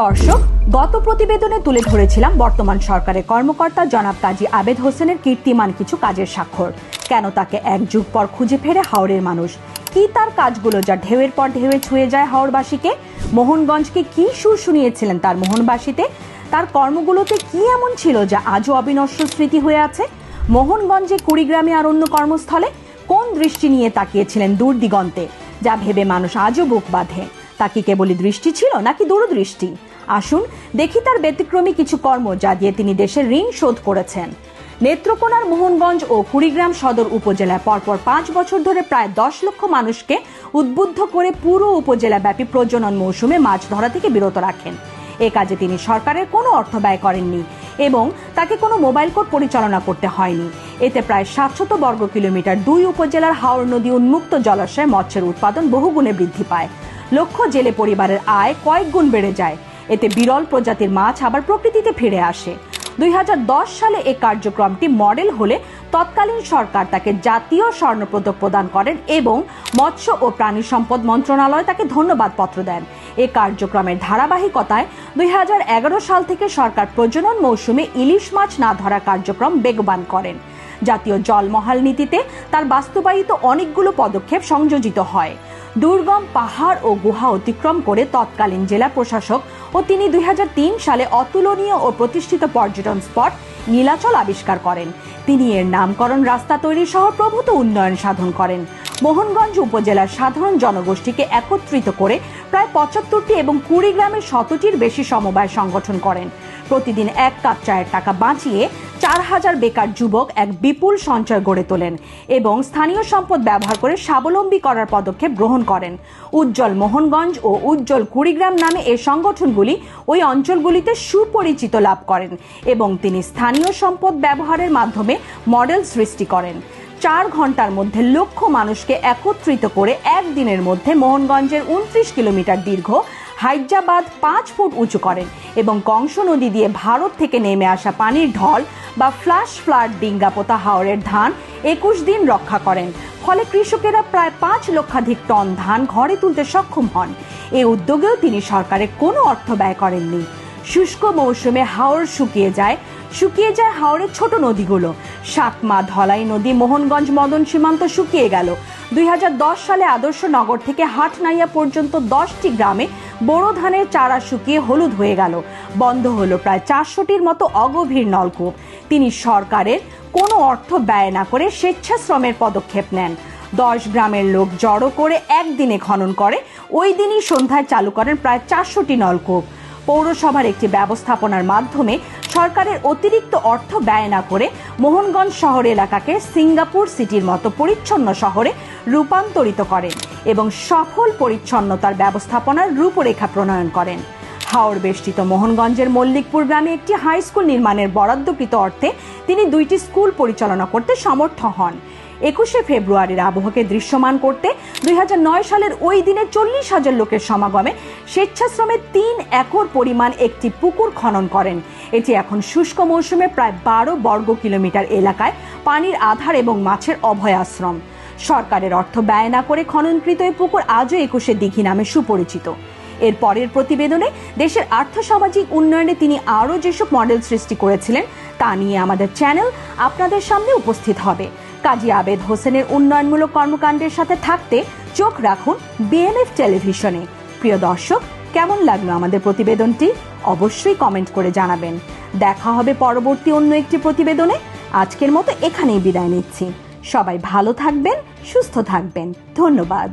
দর্শক, গত প্রতিবেদনে তুলে ধরেছিলাম বর্তমান সরকারের কর্মকর্তা জনাব কাজী আবেদ হোসেনের কীর্তিমান কিছু কাজের স্বাক্ষর। কেন তাকে এক যুগ পর খুঁজে ফেরে হাওরের মানুষ, কি তার কাজগুলো যা ঢেউয়ের পর ঢেউয়ে ছুঁয়ে যায় হাওরবাসীকে, মোহনগঞ্জকে কি সুর শুনিয়েছিলেন তার মোহনবাসীতে, তার কর্মগুলোতে কি এমন ছিল যা আজও অবিনশ্বর স্মৃতি হয়ে আছে। মোহনগঞ্জে কুড়িগ্রামে আর অন্য কর্মস্থলে কোন দৃষ্টি নিয়ে তাকিয়েছিলেন দূর দিগন্তে, যা ভেবে মানুষ আজও বুক বাঁধে। তা কি কেবলই দৃষ্টি ছিল নাকি দূরদৃষ্টি? আসুন দেখি তার ব্যতিক্রমী কিছু কর্ম যা দিয়ে তিনি দেশের ঋণ শোধ করেছেন। নেত্রকোনার মোহনগঞ্জ ও কুড়িগ্রাম সদর উপজেলায় পরপর 5 বছর ধরে প্রায় 10 লক্ষ মানুষকে উদ্বুদ্ধ করে পুরো উপজেলা ব্যাপী প্রজনন মৌসুমে মাছ ধরা থেকে বিরত রাখেন। এ কাজে তিনি সরকারের কোনো অর্থ ব্যয় করেননি এবং তাকে কোনো মোবাইল কোর্ট পরিচালনা করতে হয়নি। এতে প্রায় 700 বর্গ কিলোমিটার 2 উপজেলার হাওর নদী উন্মুক্ত জলাশয়ে মৎস্যের উৎপাদন বহুগুণে বৃদ্ধি পায়। লক্ষ জেলে পরিবারের আয় কয়েক গুণ বেড়ে যায়। এতে বিরল প্রজাতির মাছ আবার প্রকৃতিতে ফিরে আসে। 2010 সালে এই কার্যক্রমটি মডেল হলে তৎকালীন সরকার তাকে জাতীয় স্বর্ণপদক প্রদান করেন এবং মৎস্য ও প্রাণী সম্পদ মন্ত্রণালয় তাকে ধন্যবাদ পত্র দেন। এই কার্যক্রমের ধারাবাহিকতায় 2011 সাল থেকে সরকার প্রজনন মৌসুমে ইলিশ মাছ না ধরার কার্যক্রম বেগবান করেন। জাতীয় জলমহাল নীতিতে তার বাস্তবায়িত অনেকগুলো পদক্ষেপ সংযোজিত হয়। দুর্গম পাহাড় ও গুহা অতিক্রম করে তৎকালীন জেলা প্রশাসক ও তিনি 2003 সালে অতুলনীয় ও প্রতিষ্ঠিত পর্যটন স্পট নীলাচল আবিষ্কার করেন। তিনি এর নামকরণ, রাস্তা তৈরি সহ প্রভূত উন্নয়ন সাধন করেন। মোহনগঞ্জ উপজেলার সাধারণ জনগোষ্ঠীকে একত্রিত করে প্রায় 75টি এবং কুড়িগ্রামের 100টির বেশি সমবায় সংগঠন করেন। প্রতিদিন 1 কাপ চায়ের টাকা বাঁচিয়ে 4000 বেকার যুবক এক বিপুল সঞ্চয় গড়ে তোলেন এবং স্থানীয় সম্পদ ব্যবহার করে স্বাবলম্বী করার পদক্ষেপ গ্রহণ করেন। উজ্জ্বল মোহনগঞ্জ ও উজ্জ্বল কুড়িগ্রাম নামে এই সংগঠনগুলি ওই অঞ্চলগুলিতে সুপরিচিত লাভ করেন এবং তিনি স্থানীয় সম্পদ ব্যবহারের মাধ্যমে মডেল সৃষ্টি করেন। 4 ঘন্টার মধ্যে লক্ষ মানুষকে একত্রিত করে একদিনের মধ্যে মোহনগঞ্জের 29 কিলোমিটার দীর্ঘ হাইজ্জাবাদ 5 ফুট উঁচু করেন এবং কংস নদী দিয়ে ভারত থেকে নেমে আসা পানির ঢল বা ফ্ল্যাশ ফ্লাড ডিঙ্গাপোতা হাওরের ধান 21 দিন রক্ষা করেন। ফলে কৃষকেরা প্রায় 5 লক্ষাধিক টন ধান ঘরে তুলতে সক্ষম হন। এই উদ্যোগেও তিনি সরকারের কোনো অর্থ ব্যয় করেননি। শুষ্ক মৌসুমে হাওর শুকিয়ে যায় হাওরের ছোট নদীগুলো। সাতমা, ধলাই নদী, মোহনগঞ্জ মদন সীমান্ত শুকিয়ে গেল। 2010 সালে আদর্শ নগর থেকে হাটনাইয়া পর্যন্ত 10টি গ্রামে বোরো ধানের চারা শুকিয়ে হলুদ হয়ে গেল। বন্ধ হলো প্রায় 400টির মতো অগভীর নলকূপ। তিনি সরকারের কোনো অর্থ ব্যয় না করে স্বেচ্ছাশ্রমের পদক্ষেপ নেন। 10 গ্রামের লোক জড়ো করে একদিনে খনন করে ওই দিনই সন্ধ্যায় চালু করেন প্রায় 400টি নলকূপ। পৌরসভার একটি ব্যবস্থাপনার মাধ্যমে সরকারের অতিরিক্ত অর্থ ব্যয় না করে মোহনগঞ্জ শহর এলাকাকে সিঙ্গাপুর সিটির মতো পরিচ্ছন্ন শহরে রূপান্তরিত করেন এবং সফল পরিচ্ছন্নতার ব্যবস্থাপনার রূপরেখা প্রণয়ন করেন। হাওর বেষ্টিত মোহনগঞ্জের মল্লিকপুর গ্রামে একটি হাই স্কুল নির্মাণের বরাদ্দকৃত অর্থে তিনি 2টি স্কুল পরিচালনা করতে সমর্থ হন। 21শে ফেব্রুয়ারির আবহকে দৃশ্যমান করতে 2009 সালের ওই দিনে 40,000 লোকের সমাগমে স্বেচ্ছাশ্রমে 3 একর পরিমাণ একটি পুকুর খনন করেন। এটি এখন শুষ্ক মৌসুমে প্রায় 12 বর্গ কিলোমিটার এলাকায় পানির আধার এবং মাছের অভয় আশ্রম। সরকারের অর্থ ব্যয় না করে খননকৃত এই পুকুর আজও 21শে দিঘি নামে সুপরিচিত। এর পরের প্রতিবেদনে দেশের আর্থসামাজিক উন্নয়নে তিনি আরও যেসব মডেল সৃষ্টি করেছিলেন তা নিয়ে আমাদের চ্যানেল আপনাদের সামনে উপস্থিত হবে। কাজী আবেদ হোসেনের উন্নয়নমূলক কর্মকাণ্ডের সাথে থাকতে চোখ রাখুন বিএমএফ টেলিভিশনে। প্রিয় দর্শক, কেমন লাগলো আমাদের প্রতিবেদনটি? অবশ্যই কমেন্ট করে জানাবেন। দেখা হবে পরবর্তী অন্য একটি প্রতিবেদনে। আজকের মতো এখানেই বিদায় নিচ্ছি। সবাই ভালো থাকবেন, সুস্থ থাকবেন। ধন্যবাদ।